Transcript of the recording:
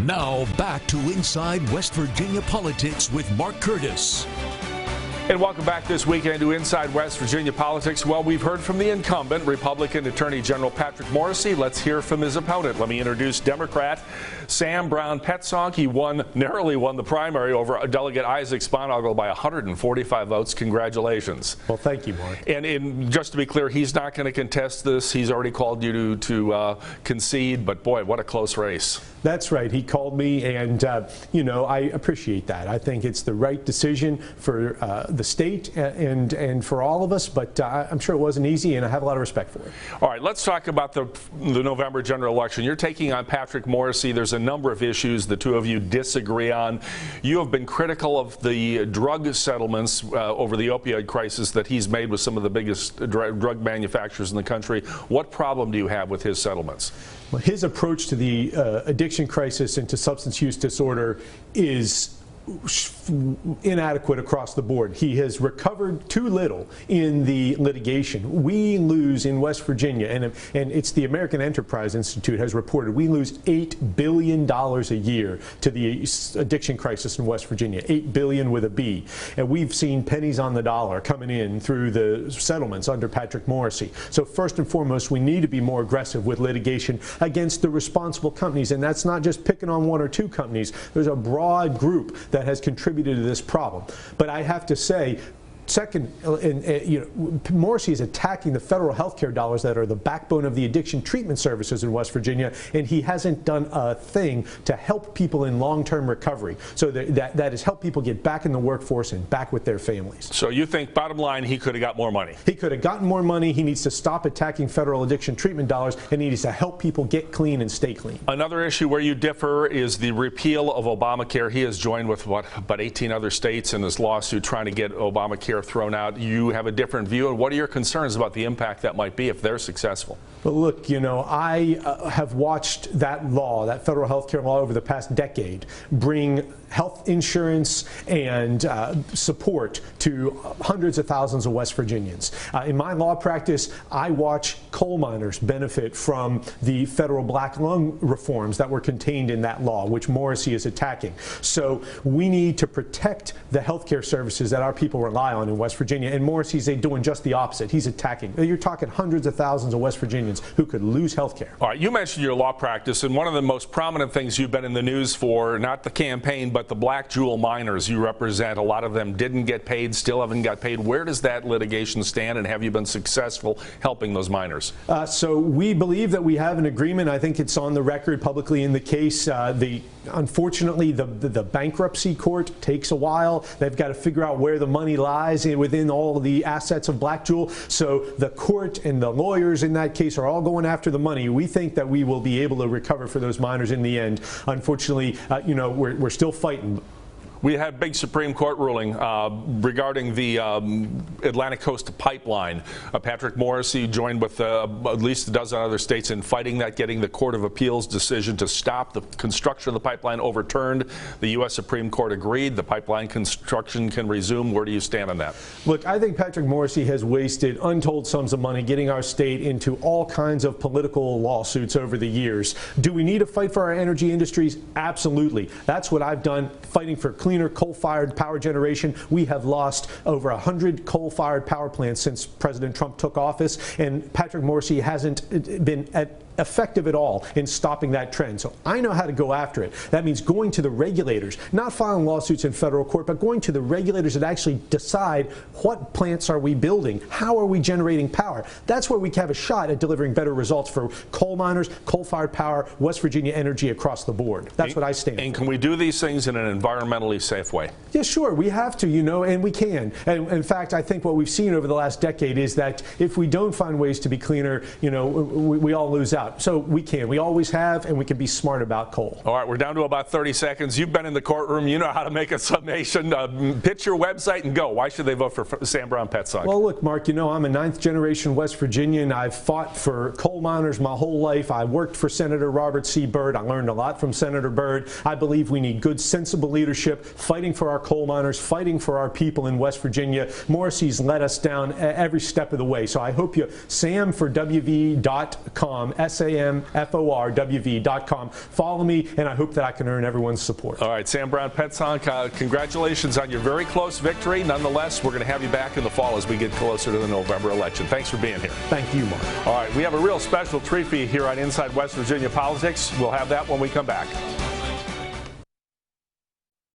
Now back to Inside West Virginia Politics with Mark Curtis. And welcome back this weekend to Inside West Virginia Politics. Well, we've heard from the incumbent, Republican Attorney General Patrick Morrisey. Let's hear from his opponent. Let me introduce Democrat Sam Brown Petsonk. He narrowly won the primary over Delegate Isaac Sponaugle by 145 votes. Congratulations. Well, thank you, Mark. And just to be clear, he's not going to contest this. He's already called you to concede. But boy, what a close race. That's right. He called me, and I appreciate that. I think it's the right decision for the state and for all of us, but I'm sure it wasn't easy, and I have a lot of respect for it. All right, let's talk about the November general election. You're taking on Patrick Morrisey. There's a number of issues the two of you disagree on. You have been critical of the drug settlements over the opioid crisis that he's made with some of the biggest drug manufacturers in the country. What problem do you have with his settlements? Well, his approach to the addiction crisis and to substance use disorder is inadequate across the board. He has recovered too little in the litigation. We lose in West Virginia, and it's the American Enterprise Institute has reported we lose $8 billion a year to the addiction crisis in West Virginia, $8 billion with a B. And we've seen pennies on the dollar coming in through the settlements under Patrick Morrisey. So first and foremost, we need to be more aggressive with litigation against the responsible companies, and that's not just picking on one or two companies. There's a broad group that has contributed to this problem. But I have to say, second, Morrisey is attacking the federal health care dollars that are the backbone of the addiction treatment services in West Virginia, and he hasn't done a thing to help people in long-term recovery. So that has helped people get back in the workforce and back with their families. So you think, bottom line, he could have got more money? He could have gotten more money. He needs to stop attacking federal addiction treatment dollars, and he needs to help people get clean and stay clean. Another issue where you differ is the repeal of Obamacare. He has joined with, about 18 other states in this lawsuit trying to get Obamacare thrown out. You have a different view, and what are your concerns about the impact that might be if they're successful? Well, look, I have watched that law, that federal health care law over the past decade, bring health insurance and support to hundreds of thousands of West Virginians. In my law practice, I watch coal miners benefit from the federal black lung reforms that were contained in that law, which Morrisey is attacking. So we need to protect the health care services that our people rely on in West Virginia, and Morrisey's doing just the opposite. He's attacking. You're talking hundreds of thousands of West Virginians who could lose health care. All right, you mentioned your law practice, and one of the most prominent things you've been in the news for, not the campaign, but the black jewel miners you represent. A lot of them didn't get paid, still haven't got paid. Where does that litigation stand, and have you been successful helping those miners? So we believe that we have an agreement. I think it's on the record publicly in the case. Unfortunately, the bankruptcy court takes a while. They've got to figure out where the money lies within all of the assets of Black Jewel. So the court and the lawyers in that case are all going after the money. We think that we will be able to recover for those miners in the end. Unfortunately, we're still fighting. We had a big Supreme Court ruling regarding the Atlantic Coast Pipeline. Patrick Morrisey joined with at least a dozen other states in fighting that, getting the Court of Appeals decision to stop the construction of the pipeline overturned. The U.S. Supreme Court agreed. The pipeline construction can resume. Where do you stand on that? Look, I think Patrick Morrisey has wasted untold sums of money getting our state into all kinds of political lawsuits over the years. Do we need to fight for our energy industries? Absolutely. That's what I've done, fighting for cleaner coal-fired power generation. We have lost over 100 coal-fired power plants since President Trump took office, and Patrick Morrisey hasn't been effective at all in stopping that trend. So I know how to go after it. That means going to the regulators, not filing lawsuits in federal court, but going to the regulators that actually decide what plants are we building, how are we generating power. That's where we have a shot at delivering better results for coal miners, coal-fired power, West Virginia energy across the board. That's what I stand for. And can we do these things in an environmentally safe way? Yeah, sure. We have to, and we can. And in fact, I think what we've seen over the last decade is that if we don't find ways to be cleaner, we all lose out. So we can. We always have, and we can be smart about coal. All right, we're down to about 30 seconds. You've been in the courtroom. You know how to make a summation. Pitch your website and go. Why should they vote for Sam Brown Petsonk? Well, look, Mark, I'm a ninth-generation West Virginian. I've fought for coal miners my whole life. I worked for Senator Robert C. Byrd. I learned a lot from Senator Byrd. I believe we need good, sensible leadership, fighting for our coal miners, fighting for our people in West Virginia. Morrisey's let us down every step of the way. So I hope you, Sam for WV.com, samforwv.com. Follow me, and I hope that I can earn everyone's support. All right, Sam Brown Petsonk, congratulations on your very close victory. Nonetheless, we're going to have you back in the fall as we get closer to the November election. Thanks for being here. Thank you, Mark. All right, we have a real special treat for you here on Inside West Virginia Politics. We'll have that when we come back.